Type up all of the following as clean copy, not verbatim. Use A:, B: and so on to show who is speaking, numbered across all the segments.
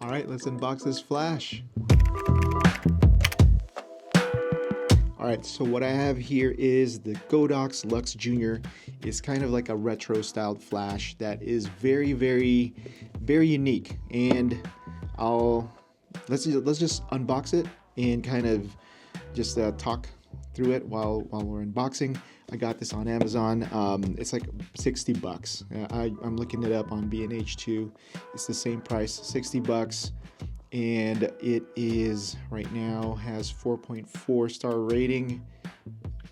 A: All right, let's unbox this flash. All right, so what I have here is the Godox Lux Junior. It's kind of like a retro styled flash that is very, very, very unique. And let's just unbox it and kind of just talk through it while we're unboxing. I got this on Amazon. It's like $60. I'm looking it up on B&H too. It's the same price, $60. And it is right now has 4.4 star rating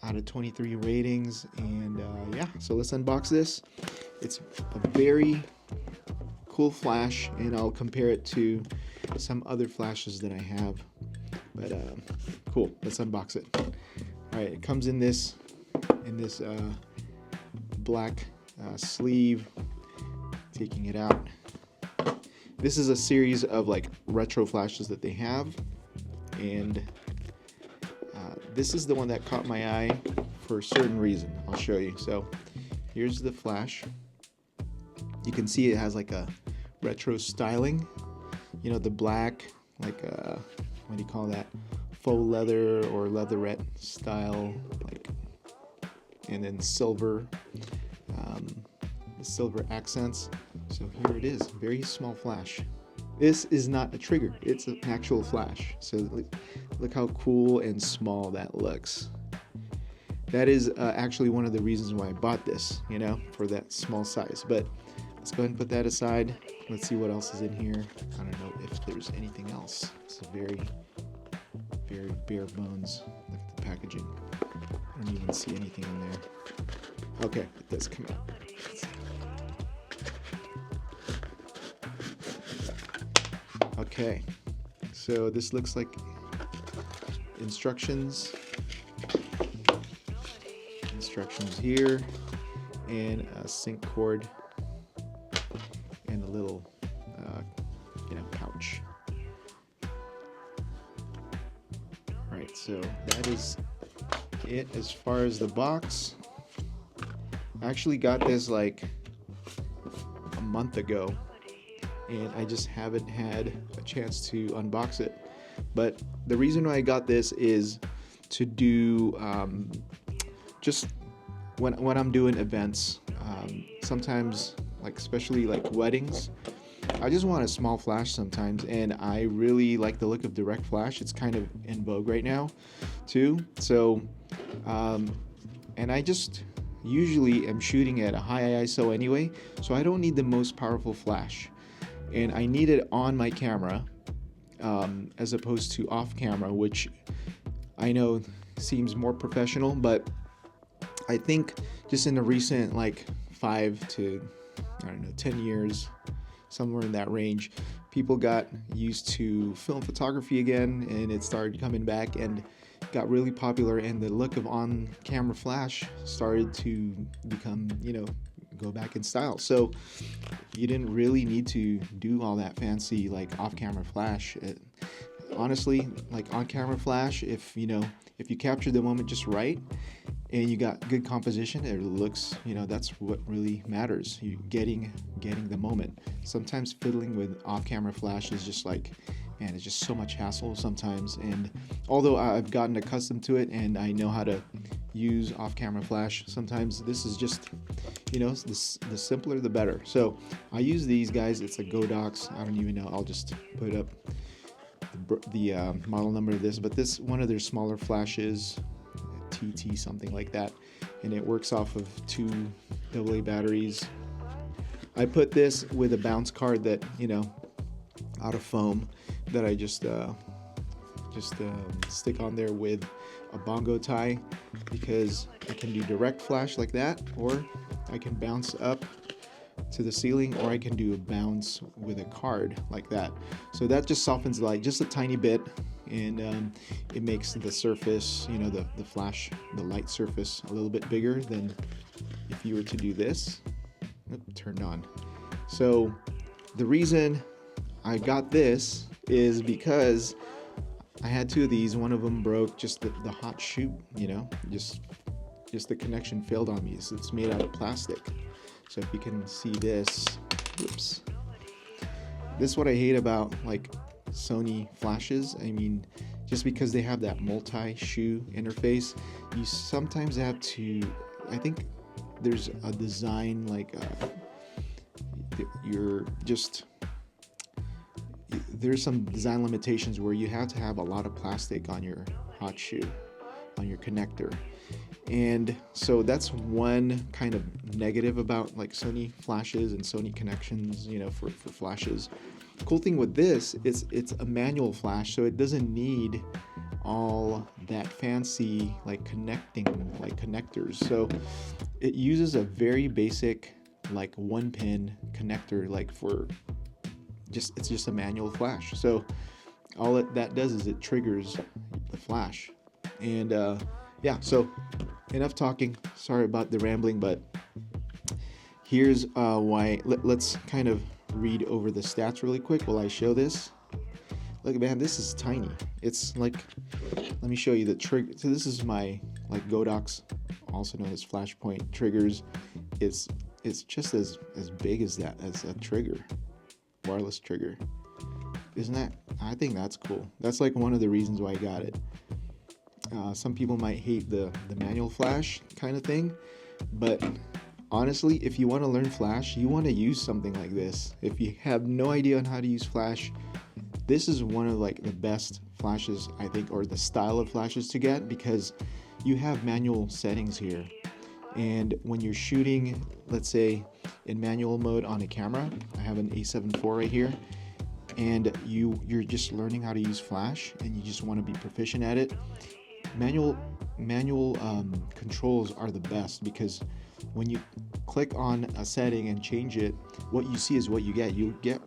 A: out of 23 ratings. And yeah, so let's unbox this. It's a very cool flash, and I'll compare it to some other flashes that I have. But cool, let's unbox it. All right, it comes in this black sleeve. Taking it out. This is a series of like retro flashes that they have, and this is the one that caught my eye for a certain reason. I'll show you. So here's the flash. You can see it has like a retro styling, you know, the black, like what do you call that, faux leather or leatherette style, like, and then silver accents. So here it is, very small flash. This is not a trigger, it's an actual flash. So look how cool and small that looks. That is actually one of the reasons why I bought this, you know, for that small size. But let's go ahead and put that aside. Let's see what else is in here. I don't know if there's anything else. It's a very, very bare bones. Look at the packaging. I don't even see anything in there. Okay, it does come out. Okay, so this looks like instructions here, and a sync cord, and a little pouch. All right, so that is it as far as the box. I actually got this like a month ago, and I just haven't had a chance to unbox it. But the reason why I got this is to do just when I'm doing events, sometimes, like especially like weddings, I just want a small flash sometimes, and I really like the look of direct flash. It's kind of in vogue right now too. So and I just usually am shooting at a high ISO anyway, so I don't need the most powerful flash, and I need it on my camera as opposed to off camera, which I know seems more professional. But I think just in the recent like 5 to 10 years, somewhere in that range, people got used to film photography again, and it started coming back and got really popular, and the look of on-camera flash started to become, go back in style. So you didn't really need to do all that fancy like off-camera flash. Honestly, like on-camera flash, if you capture the moment just right and you got good composition, it looks, that's what really matters. You getting the moment. Sometimes fiddling with off-camera flash is just like, man, it's just so much hassle sometimes. And although I've gotten accustomed to it and I know how to use off-camera flash, sometimes this is just, the simpler the better. So I use these guys. It's a Godox. I don't even know. I'll just put up the model number of this, but this one of their smaller flashes, TT something like that, and it works off of 2 AA batteries. I put this with a bounce card that, out of foam, that I just stick on there with a bongo tie, because I can do direct flash like that, or I can bounce up to the ceiling, or I can do a bounce with a card like that. So that just softens the light just a tiny bit, and it makes the surface, the flash, the light surface, a little bit bigger than if you were to do this. Turned on. So the reason I got this is because I had 2 of these. One of them broke, just the hot shoot, just the connection failed on me. So it's made out of plastic. So if you can see this, whoops, this is what I hate about like Sony flashes. I mean, just because they have that multi-shoe interface, you sometimes have to, I think there's a design like you're just, there's some design limitations where you have to have a lot of plastic on your hot shoe, on your connector. And so that's one kind of negative about like Sony flashes and Sony connections, you know, for flashes. Cool thing with this is it's a manual flash, so it doesn't need all that fancy like connectors. So it uses a very basic like 1-pin connector, like for just, it's just a manual flash. So all that does is it triggers the flash. And yeah, so enough talking. Sorry about the rambling, but here's why. Let's kind of read over the stats really quick while I show this. Look, man, this is tiny. It's like, let me show you the trigger. So this is my like Godox, also known as Flashpoint triggers. It's just as big as that, as a trigger, wireless trigger. Isn't that? I think that's cool. That's like one of the reasons why I got it. Some people might hate the manual flash kind of thing, but honestly, if you want to learn flash, you want to use something like this. If you have no idea on how to use flash, this is one of like the best flashes, I think, or the style of flashes to get, because you have manual settings here. And when you're shooting, let's say in manual mode on a camera, I have an A7 IV right here, and you're just learning how to use flash and you just want to be proficient at it. Manual controls are the best, because when you click on a setting and change it, what you see is what you get. You get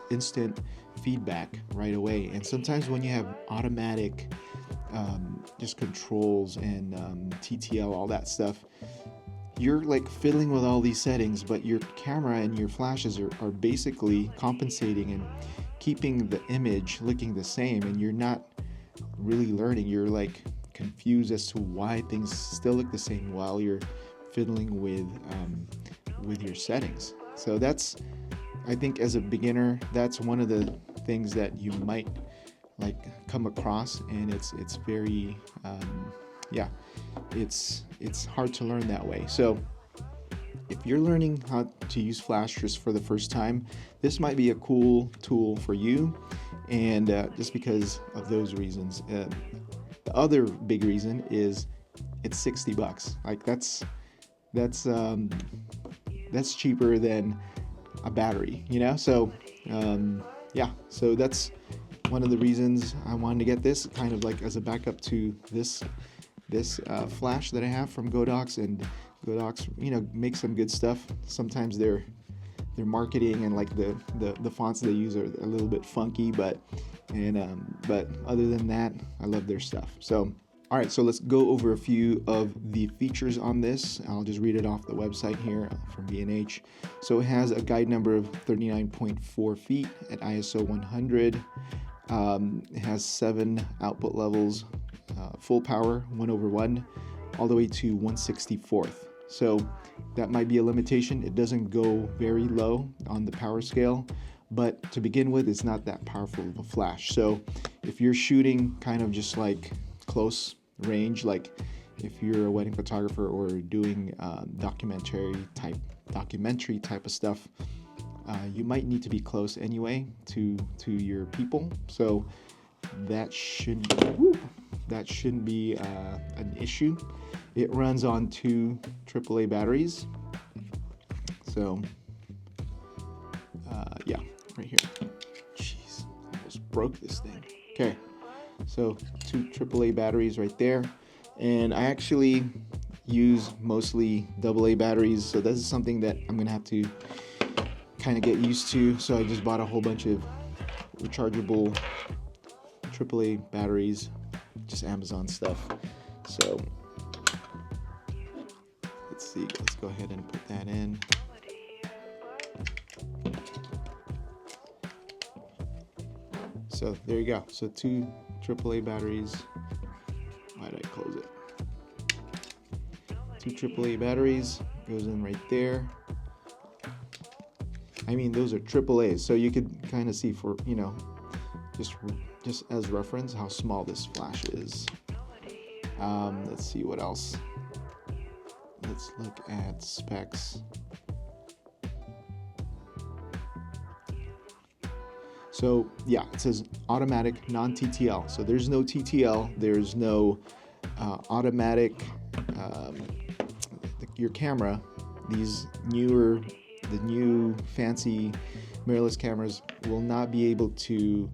A: instant feedback right away. And sometimes when you have automatic just controls and TTL, all that stuff, you're like fiddling with all these settings, but your camera and your flashes are basically compensating and keeping the image looking the same, and you're not really learning. You're like confused as to why things still look the same while you're fiddling with your settings. So that's, I think as a beginner, that's one of the things that you might like come across, and it's very yeah, it's hard to learn that way. So if you're learning how to use flash just for the first time, this might be a cool tool for you, and just because of those reasons. The other big reason is it's $60. Like that's cheaper than a battery, you know? So yeah, so that's one of the reasons I wanted to get this, kind of like as a backup to this flash that I have from Godox. And Godox, you know, makes some good stuff. Sometimes their marketing and like the fonts they use are a little bit funky, but other than that, I love their stuff. So all right, so let's go over a few of the features on this. I'll just read it off the website here from B&H. So it has a guide number of 39.4 feet at ISO 100. It has 7 output levels, full power 1/1, all the way to 1/64. So that might be a limitation. It doesn't go very low on the power scale, but to begin with, it's not that powerful of a flash. So if you're shooting kind of just like close range, like if you're a wedding photographer or doing documentary type of stuff, you might need to be close anyway to your people. So that shouldn't be an issue. It runs on 2 AAA batteries. So yeah, right here. Jeez, I almost broke this thing. Okay. So 2 AAA batteries right there, and I actually use mostly AA batteries, so this is something that I'm gonna have to kind of get used to. So I just bought a whole bunch of rechargeable AAA batteries, just Amazon stuff. So let's see, let's go ahead and put that in. So there you go. So 2 AAA batteries. Why did I close it? 2 AAA batteries goes in right there. I mean, those are AAAs, so you could kind of see for, you know, just as reference how small this flash is. Let's see what else. Let's look at specs. So yeah, it says automatic non-TTL. So there's no TTL. There's no automatic. Your camera, the new fancy mirrorless cameras will not be able to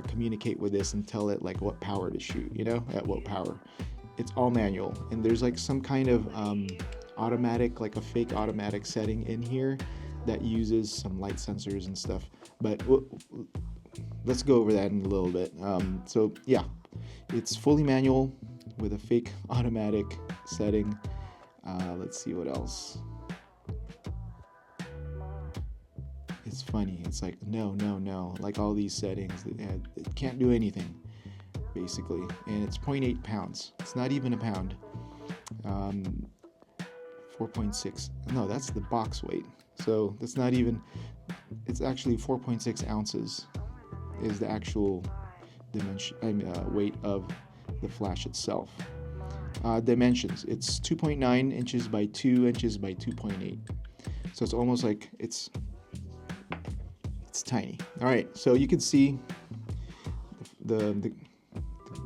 A: communicate with this and tell it like what power to shoot, you know, at what power. It's all manual, and there's like some kind of automatic, like a fake automatic setting in here that uses some light sensors and stuff, but let's go over that in a little bit. So yeah, it's fully manual with a fake automatic setting. Let's see what else. It's funny. It's like, no. Like all these settings, it can't do anything, basically. And it's 0.8 pounds. It's not even a pound. 4.6. No, that's the box weight. So that's not even, it's actually 4.6 ounces is the actual dimension, weight of the flash itself. Dimensions, it's 2.9 inches by 2 inches by 2.8. So it's almost like it's tiny. All right, so you can see the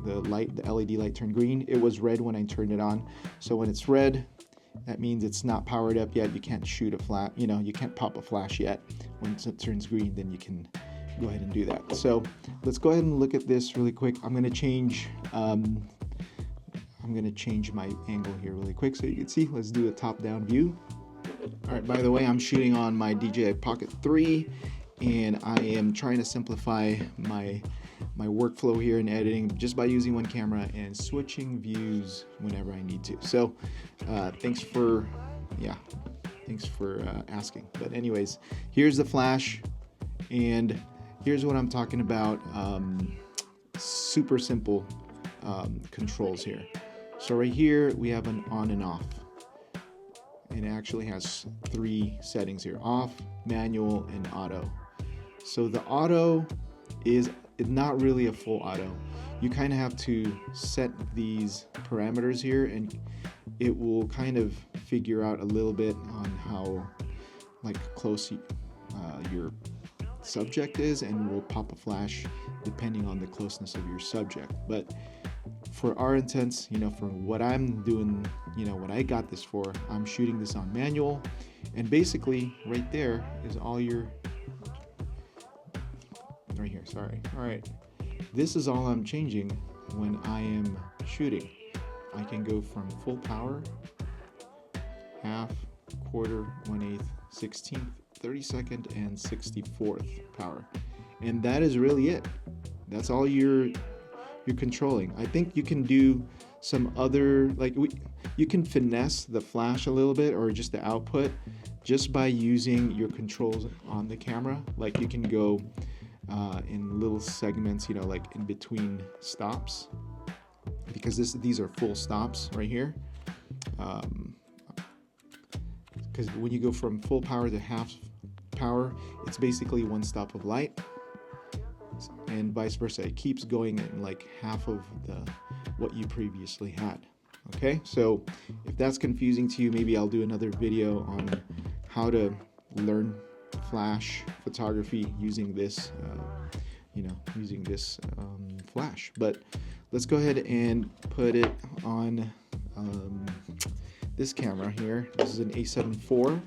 A: light, the LED light turned green. It was red when I turned it on. So when it's red, that means it's not powered up yet. You can't shoot a flash, you know, you can't pop a flash yet. Once it turns green, then you can go ahead and do that. So let's go ahead and look at this really quick. I'm gonna change my angle here really quick so you can see. Let's do a top-down view. All right, by the way, I'm shooting on my DJI Pocket 3, and I am trying to simplify my workflow here in editing just by using one camera and switching views whenever I need to. So thanks for asking. But anyways, here's the flash, and here's what I'm talking about. Super simple controls here. So right here we have an on and off, and it actually has 3 settings here: off, manual, and auto. So the auto is not really a full auto. You kind of have to set these parameters here, and it will kind of figure out a little bit on how close your subject is, and will pop a flash depending on the closeness of your subject. But for our intents, you know, for what I'm doing, you know, what I got this for, I'm shooting this on manual, and basically right there is all your, right here, sorry. All right, this is all I'm changing when I am shooting. I can go from full power, half, quarter, 1/8, 16th, 32nd, and 64th power, and that is really it. That's all you're controlling. I think you can do some other, you can finesse the flash a little bit, or just the output, just by using your controls on the camera. Like you can go in little segments, you know, like in between stops, because these are full stops right here. Because when you go from full power to half power, it's basically 1 stop of light, and vice versa. It keeps going in like half of what you previously had. Okay, so if that's confusing to you, maybe I'll do another video on how to learn flash photography using this flash. But let's go ahead and put it on this camera here. This is an A7 IV.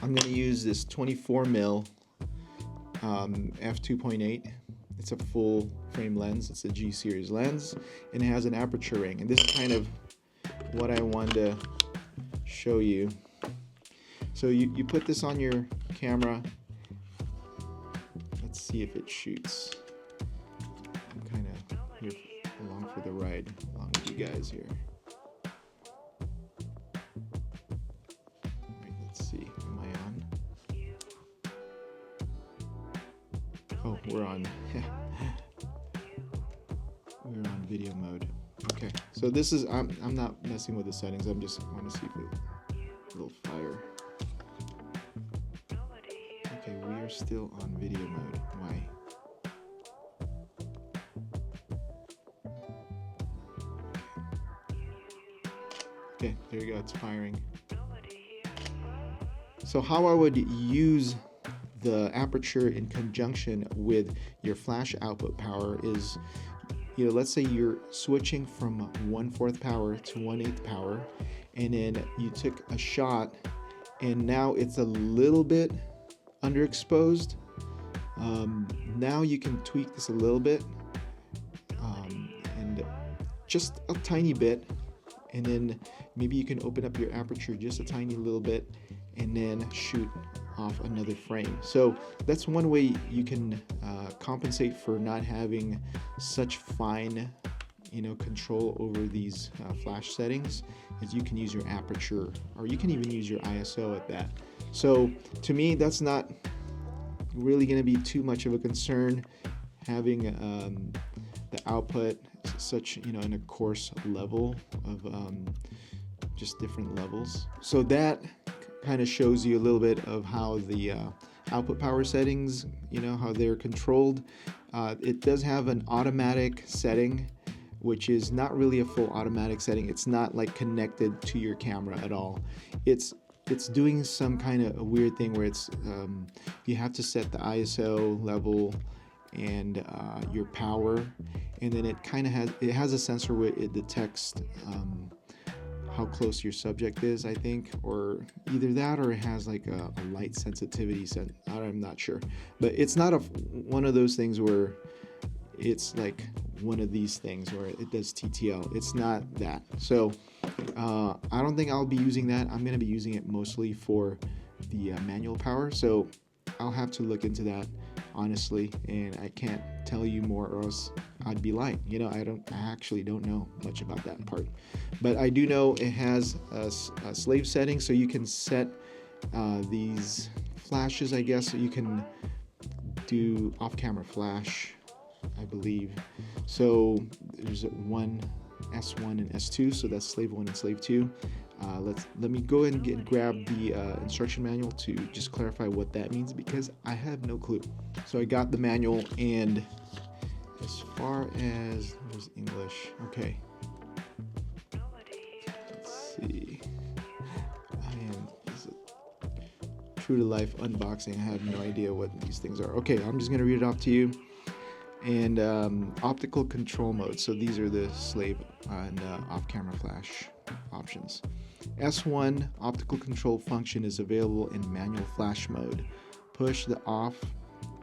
A: I'm going to use this 24mm f2.8. It's a full frame lens. It's a G series lens, and it has an aperture ring. And this is kind of what I wanted to show you. So you put this on your camera. Let's see if it shoots. I'm kind of here along for the ride, along with you guys here. All right, let's see. Am I on? Oh, we're on. We're on video mode. Okay, so this is, I'm not messing with the settings. I'm just want to see if it, a little fire. are still on video mode. Why? Okay, there you go, it's firing. So how I would use the aperture in conjunction with your flash output power is, let's say you're switching from 1/4 power to 1/8 power, and then you took a shot and now it's a little bit underexposed. Now you can tweak this a little bit, and just a tiny bit, and then maybe you can open up your aperture just a tiny little bit and then shoot off another frame. So that's one way you can compensate for not having such fine control over these flash settings, is you can use your aperture, or you can even use your ISO at that. So to me, that's not really going to be too much of a concern, having the output such in a coarse level of just different levels. So that kind of shows you a little bit of how the output power settings, how they're controlled. It does have an automatic setting, which is not really a full automatic setting. It's not like connected to your camera at all. It's doing some kind of a weird thing where it's you have to set the ISO level and your power, and then it kind of has a sensor where it detects how close your subject is, I think, or either that or it has like a light sensitivity set. I'm not sure, but it's not one of those things where it's like one of these things where it does TTL. It's not that. So I don't think I'll be using that. I'm going to be using it mostly for the manual power. So I'll have to look into that, honestly, and I can't tell you more or else I'd be lying. I actually don't know much about that part, but I do know it has a slave setting, so you can set these flashes, I guess. So you can do off-camera flash, I believe. So there's one S1 and S2, so that's slave 1 and slave 2. Let me go ahead and grab the instruction manual to just clarify what that means, because I have no clue. So I got the manual, and as far as there's English, okay. Let's see. This is a true to life unboxing. I have no idea what these things are. Okay, I'm just gonna read it off to you. And optical control mode. So these are the slave and off-camera flash options. S1 optical control function is available in manual flash mode. Push the off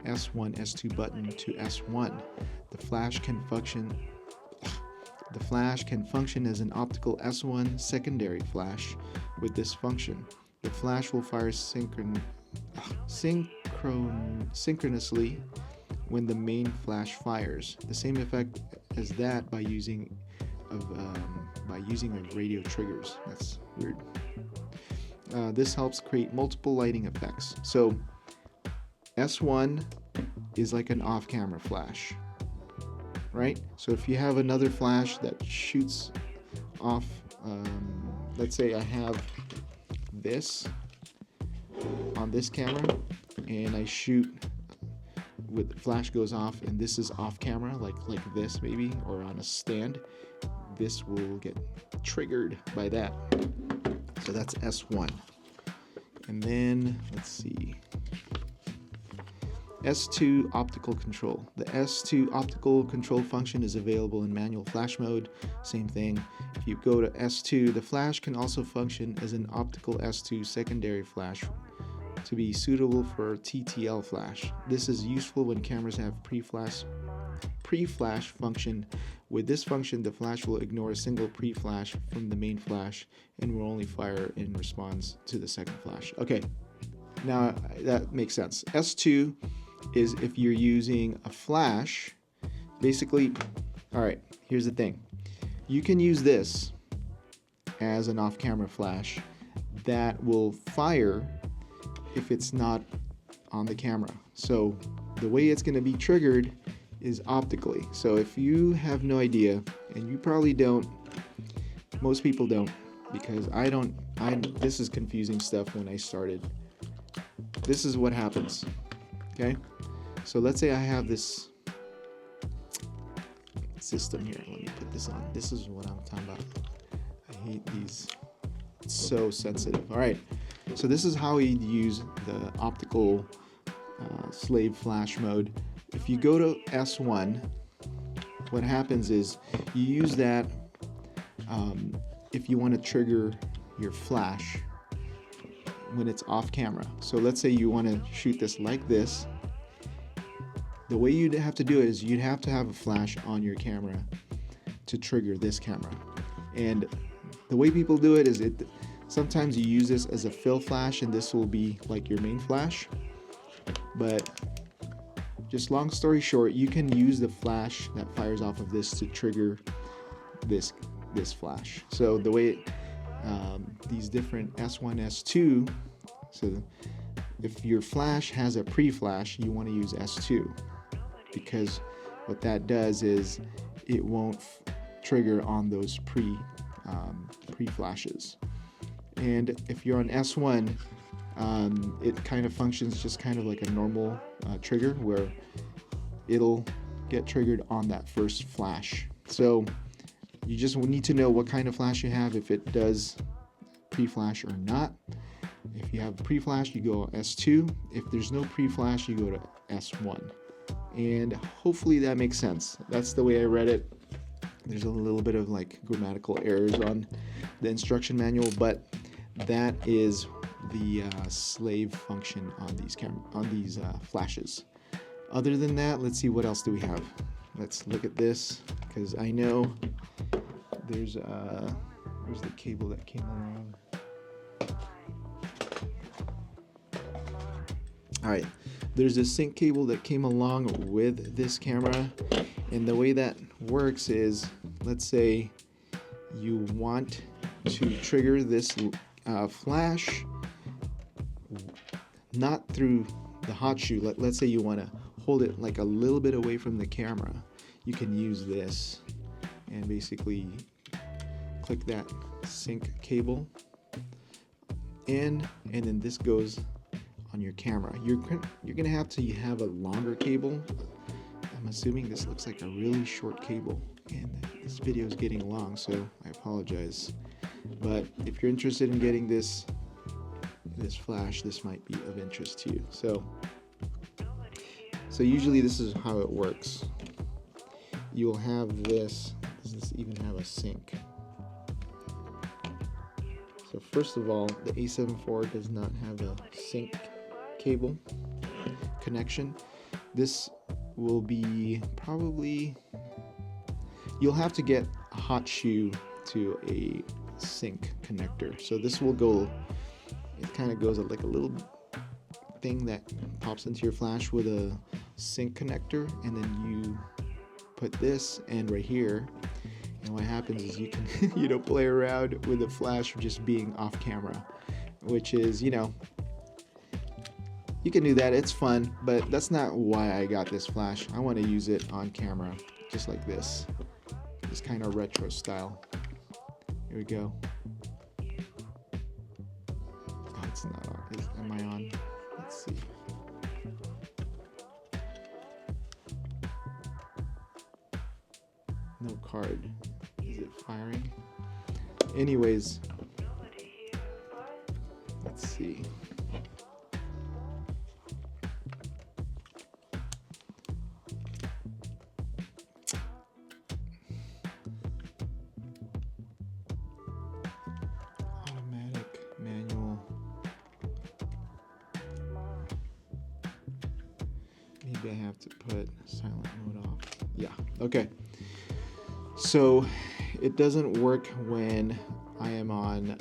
A: S1, S2 button to S1. The flash can function as an optical S1 secondary flash. With this function, the flash will fire synchronously when the main flash fires. The same effect as that by using radio triggers. That's weird. This helps create multiple lighting effects. So S1 is like an off-camera flash, right? So if you have another flash that shoots off, let's say I have this on this camera, and I shoot with the flash goes off, and this is off camera, like this maybe, or on a stand, this will get triggered by that. So that's S1. And then let's see, S2 optical control. The S2 optical control function is available in manual flash mode. Same thing. If you go to S2, the flash can also function as an optical S2 secondary flash to be suitable for TTL flash. This is useful when cameras have pre-flash function. With this function, the flash will ignore a single pre-flash from the main flash and will only fire in response to the second flash. Okay, now that makes sense. S2 is if you're using a flash, basically. All right, here's the thing. You can use this as an off-camera flash that will fire if it's not on the camera. So the way it's going to be triggered is optically. So if you have no idea, and you probably don't, most people don't, because this is confusing stuff when I started. This is what happens. Okay, so let's say I have this system here. Let me put this on. This is what I'm talking about. I hate these. It's so sensitive. All right, so this is how you'd use the optical slave flash mode. If you go to S1, what happens is you use that if you want to trigger your flash when it's off camera. So let's say you want to shoot this like this. The way you'd have to do it is you'd have to have a flash on your camera to trigger this camera. And the way people do it is sometimes you use this as a fill flash and this will be like your main flash. But just long story short, you can use the flash that fires off of this to trigger this flash. So the way these different S1, S2, so if your flash has a pre-flash, you want to use S2, because what that does is it won't trigger on those pre-flashes. And if you're on S1, it kind of functions just kind of like a normal trigger where it'll get triggered on that first flash. So you just need to know what kind of flash you have, if it does pre-flash or not. If you have pre-flash, you go S2. If there's no pre-flash, you go to S1. And hopefully that makes sense. That's the way I read it. There's a little bit of like grammatical errors on the instruction manual, but that is the slave function on these flashes. Other than that, let's see, what else do we have? Let's look at this, because I know there's where's the cable that came along? All right, there's a sync cable that came along with this camera, and the way that works is, let's say you want to trigger this flash not through the hot shoe. Let's say you want to hold it like a little bit away from the camera. You can use this and basically click that sync cable in, and then this goes on your camera. You're gonna have to have a longer cable. I'm assuming this looks like a really short cable, and this video is getting long, so I apologize. But if you're interested in getting this flash, this might be of interest to you. So usually this is how it works. You'll have this. Does this even have a sync? So first of all, the A7 IV does not have a sync cable connection. This will be probably, you'll have to get a hot shoe to a sync connector. So this will go, it kind of goes like a little thing that pops into your flash with a sync connector, and then you put this end right here, and what happens is you can play around with the flash just being off camera, which is, you can do that, it's fun, but that's not why I got this flash. I want to use it on camera just like this kind of retro style. Here we go. Oh, it's not on. Am I on? Let's see. No card. Is it firing? Anyways, let's see. Automatic, manual. Maybe I have to put silent mode off. Yeah, okay. So it doesn't work when I am on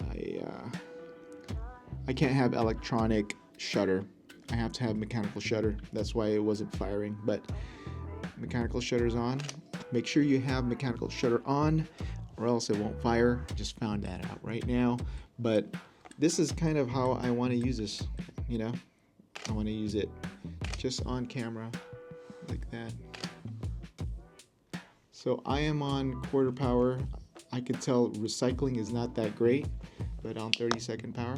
A: I can't have electronic shutter. I have to have mechanical shutter. That's why it wasn't firing, but mechanical shutter's on. Make sure you have mechanical shutter on, or else it won't fire. I just found that out right now. But this is kind of how I want to use this, I want to use it just on camera like that. So I am on quarter power. I could tell recycling is not that great, but on 30-second power.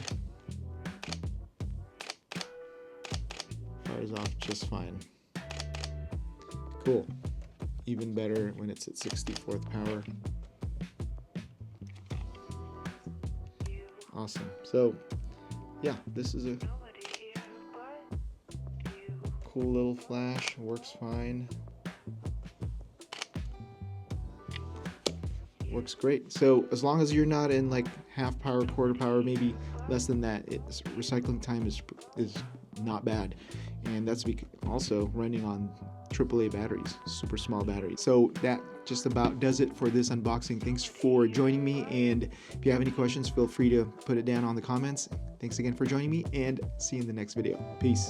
A: Fires off just fine. Cool. Even better when it's at 64th power. Awesome. So yeah, this is a cool little flash, works fine. Works great. So as long as you're not in like half power, quarter power, maybe less than that, its recycling time is not bad. And that's also running on AAA batteries, super small batteries. So that just about does it for this unboxing. Thanks for joining me, and if you have any questions, feel free to put it down on the comments. Thanks again for joining me, and see you in the next video. Peace.